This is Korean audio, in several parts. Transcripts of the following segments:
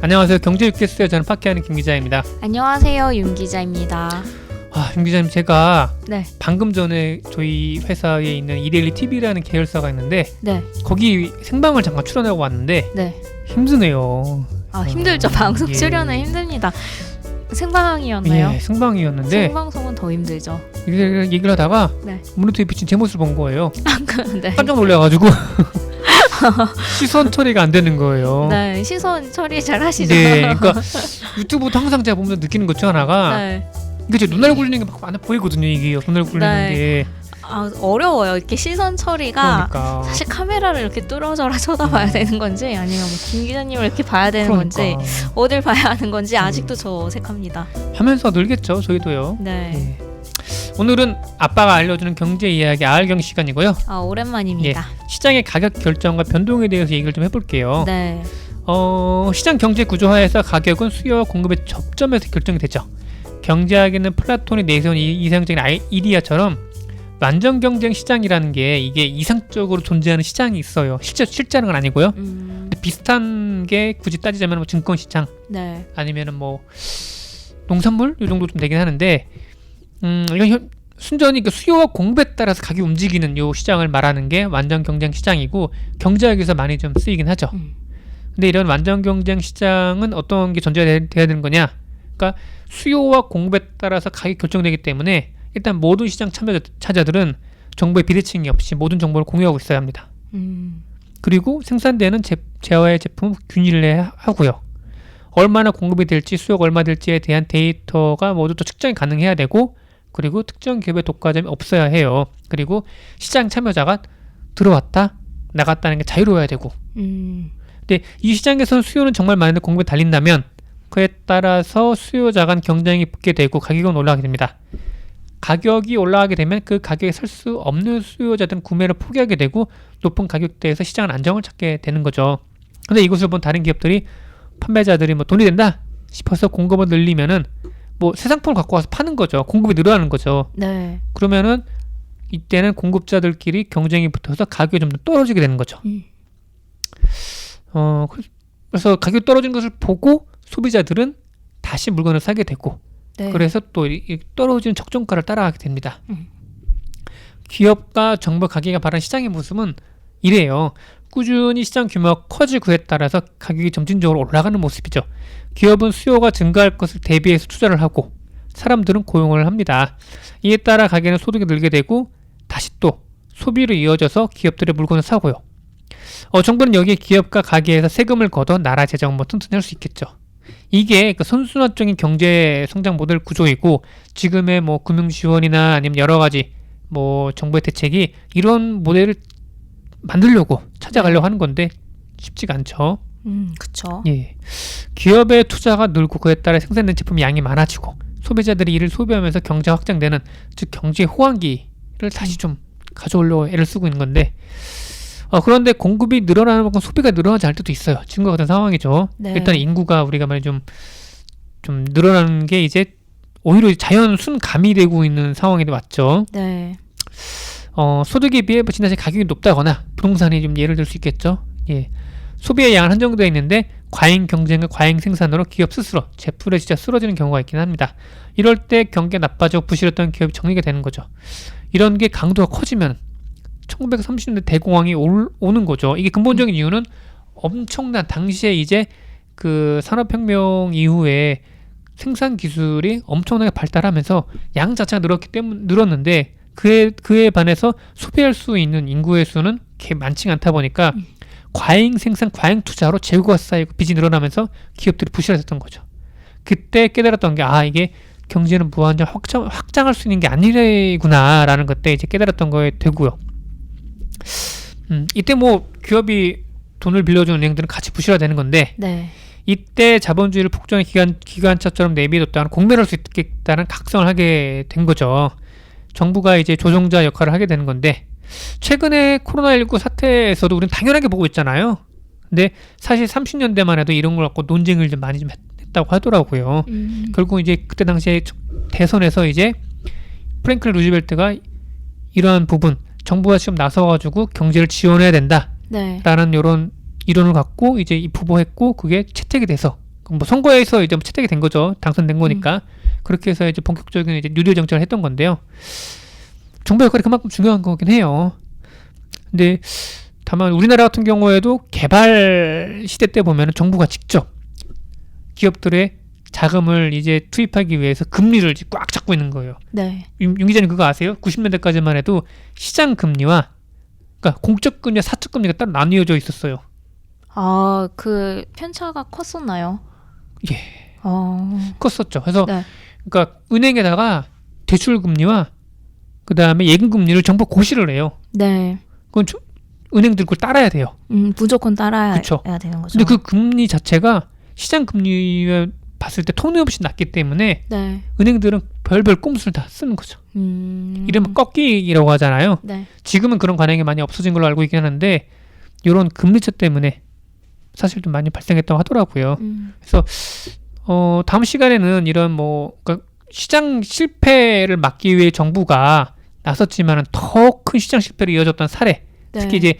안녕하세요. 경제 유캐스트에 저는 파키하는 김 기자입니다. 안녕하세요. 윤 기자입니다. 윤 기자님, 제가 네. 방금 전에 저희 회사에 있는 이데일리 TV라는 계열사가 있는데 네. 거기 생방을 잠깐 출연하고 왔는데 네. 힘드네요. 힘들죠. 방송 예. 출연은 힘듭니다. 생방이었나요? 예, 생방이었는데 생방송은 더 힘들죠. 얘기를 하다가 네. 모니터에 비친 제 모습을 본 거예요. 네. 깜짝 놀라가지고 시선 처리가 안 되는 거예요. 네. 시선 처리 잘 하시죠. 네, 그러니까 유튜브도 항상 제가 보면서 느끼는 것 중 하나가 네. 이게 제 눈알 굴리는 게 막 안 보이거든요. 이게 눈알 굴리는 네. 게. 어려워요. 이렇게 시선 처리가 그러니까. 사실 카메라를 이렇게 뚫어져라 쳐다봐야 되는 건지 아니면 뭐 김 기자님을 이렇게 봐야 되는 건지 어딜 봐야 하는 건지 아직도 저 어색합니다. 하면서 늘겠죠. 저희도요. 네. 예. 오늘은 아빠가 알려주는 경제 이야기 아알경 시간이고요. 오랜만입니다. 시장의 가격 결정과 변동에 대해서 얘기를 좀 해볼게요. 네. 시장 경제 구조화에서 가격은 수요와 공급의 접점에서 결정이 되죠. 경제학에는 플라톤이 내세운 이상적인 이디야처럼 완전 경쟁 시장이라는 게 이게 이상적으로 존재하는 시장이 있어요. 실제는 건 아니고요. 근데 비슷한 게 굳이 따지자면 뭐 증권 시장, 네. 아니면은 뭐 농산물 이 정도 좀 되긴 하는데, 이건 순전히 그 수요와 공급에 따라서 가격이 움직이는 요 시장을 말하는 게 완전 경쟁 시장이고 경제학에서 많이 좀 쓰이긴 하죠. 근데 이런 완전 경쟁 시장은 어떤 게 존재해야 되는 거냐? 그러니까 수요와 공급에 따라서 가격이 결정되기 때문에 일단 모든 시장 참여자들은 정보의 비대칭이 없이 모든 정보를 공유하고 있어야 합니다. 그리고 생산되는 재화의 제품 균일을 하고요. 얼마나 공급이 될지 수요가 얼마 될지에 대한 데이터가 모두 또 측정이 가능해야 되고, 그리고 특정 기업의 독과점이 없어야 해요. 그리고 시장 참여자가 들어왔다 나갔다는 게 자유로워야 되고. 근데 이 시장에서는 수요는 정말 많은데 공급이 달린다면 그에 따라서 수요자 간 경쟁이 붙게 되고 가격은 올라가게 됩니다. 가격이 올라가게 되면 그 가격에 설 수 없는 수요자들은 구매를 포기하게 되고 높은 가격대에서 시장은 안정을 찾게 되는 거죠. 근데 이것을 본 다른 기업들이, 판매자들이 뭐 돈이 된다 싶어서 공급을 늘리면은 뭐 새 상품을 갖고 와서 파는 거죠. 공급이 늘어나는 거죠. 네. 그러면은 이때는 공급자들끼리 경쟁이 붙어서 가격이 좀 더 떨어지게 되는 거죠. 그래서 가격이 떨어진 것을 보고 소비자들은 다시 물건을 사게 되고, 네. 그래서 또 이 떨어지는 적정가를 따라가게 됩니다. 기업과 정부 가게가 바라는 시장의 모습은 이래요. 꾸준히 시장 규모가 커지고에 따라서 가격이 점진적으로 올라가는 모습이죠. 기업은 수요가 증가할 것을 대비해서 투자를 하고 사람들은 고용을 합니다. 이에 따라 가게는 소득이 늘게 되고 다시 또 소비로 이어져서 기업들의 물건을 사고요. 정부는 여기에 기업과 가게에서 세금을 걷어 나라 재정을 튼튼히 할 수 있겠죠. 이게 그 선순환적인 경제 성장 모델 구조이고, 지금의 뭐 금융 지원이나 아니면 여러 가지 뭐 정부의 대책이 이런 모델을 만들려고 찾아가려고 하는 건데 쉽지가 않죠. 그렇죠. 예. 기업의 투자가 늘고 그에 따라 생산된 제품 양이 많아지고 소비자들이 이를 소비하면서 경제가 확장되는, 즉 경제의 호황기를 다시 좀 가져오려고 애를 쓰고 있는 건데, 그런데 공급이 늘어나는 만큼 소비가 늘어나지 않을 때도 있어요. 지금과 같은 상황이죠. 네. 일단 인구가 우리가 말이 좀 늘어나는 게 이제 오히려 자연 순감이 되고 있는 상황이 왔죠. 네. 소득에 비해 지나치 가격이 높다거나 부동산이 좀 예를 들 수 있겠죠. 예. 소비의 양은 한정되어 있는데 과잉 경쟁과 과잉 생산으로 기업 스스로 제품에 진짜 쓰러지는 경우가 있긴 합니다. 이럴 때 경기가 나빠지고 부실했던 기업이 정리가 되는 거죠. 이런 게 강도가 커지면 1930년대 대공황이 오는 거죠. 이게 근본적인 이유는 엄청난 당시에 이제 그 산업혁명 이후에 생산 기술이 엄청나게 발달하면서 양 자체가 늘었는데 그에 반해서 소비할 수 있는 인구의 수는 많지 않다 보니까 과잉 생산, 과잉 투자로 재고가 쌓이고 빚이 늘어나면서 기업들이 부실해졌던 거죠. 그때 깨달았던 게 이게 경제는 무한정 확장할 수 있는 게 아니구나라는 것때 이제 깨달았던 거에 되고요. 이때 뭐 기업이 돈을 빌려주는 은행들은 같이 부실화되는 건데, 네. 이때 자본주의를 폭정의 기관차처럼 내비뒀다가 공멸할 수 있겠다는 각성을 하게 된 거죠. 정부가 이제 조종자 역할을 하게 되는 건데, 최근에 코로나19 사태에서도 우리는 당연하게 보고 있잖아요. 근데 사실 30년대만 해도 이런 걸 갖고 논쟁을 좀 많이 좀 했다고 하더라고요. 결국 이제 그때 당시에 대선에서 이제 프랭클린 루즈벨트가 이러한 부분, 정부가 지금 나서가지고 경제를 지원해야 된다라는 이런 이론을 갖고 이제 입후보했고 그게 채택이 돼서 뭐 선거에서 이제 뭐 채택이 된 거죠. 당선된 거니까. 그렇게 해서 이제 본격적인 이제 뉴딜 정책을 했던 건데요. 정부 역할이 그만큼 중요한 거긴 해요. 근데 다만 우리나라 같은 경우에도 개발 시대 때 보면 정부가 직접 기업들의 자금을 이제 투입하기 위해서 금리를 이제 꽉 잡고 있는 거예요. 네. 윤 기자님 그거 아세요? 90년대까지만 해도 시장 금리와 그러니까 공적 금리와 사적 금리가 따로 나뉘어져 있었어요. 아, 그 편차가 컸었나요? 예. 어. 컸었죠. 그래서 네. 그러니까 은행에다가 대출 금리와 그 다음에 예금 금리를 정부 고시를 해요. 네. 그건 은행들 그걸 따라야 돼요. 무조건 따라야 그쵸. 되는 거죠. 근데 그 금리 자체가 시장 금리에 봤을 때 터무니없이 낮기 때문에 네. 은행들은 별별 꼼수를 다 쓰는 거죠. 이러면 꺾기라고 하잖아요. 네. 지금은 그런 관행이 많이 없어진 걸로 알고 있긴 하는데 이런 금리차 때문에 사실 좀 많이 발생했다고 하더라고요. 그래서 다음 시간에는 이런 뭐 그러니까 시장 실패를 막기 위해 정부가 나섰지만은 더 큰 시장 실패로 이어졌던 사례, 네. 특히 이제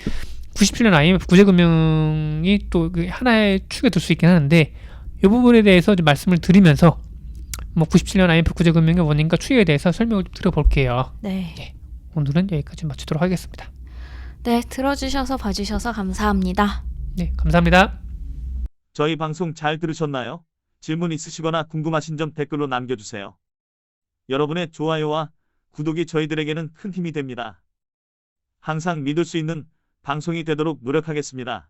97년 IMF 구제금융이 또 그 하나의 축에 들 수 있긴 하는데 이 부분에 대해서 좀 말씀을 드리면서 뭐 97년 IMF 구제금융의 원인과 추이에 대해서 설명을 좀 드려볼게요. 네. 오늘은 여기까지 마치도록 하겠습니다. 네, 들어주셔서 봐주셔서 감사합니다. 네, 감사합니다. 저희 방송 잘 들으셨나요? 질문 있으시거나 궁금하신 점 댓글로 남겨주세요. 여러분의 좋아요와 구독이 저희들에게는 큰 힘이 됩니다. 항상 믿을 수 있는 방송이 되도록 노력하겠습니다.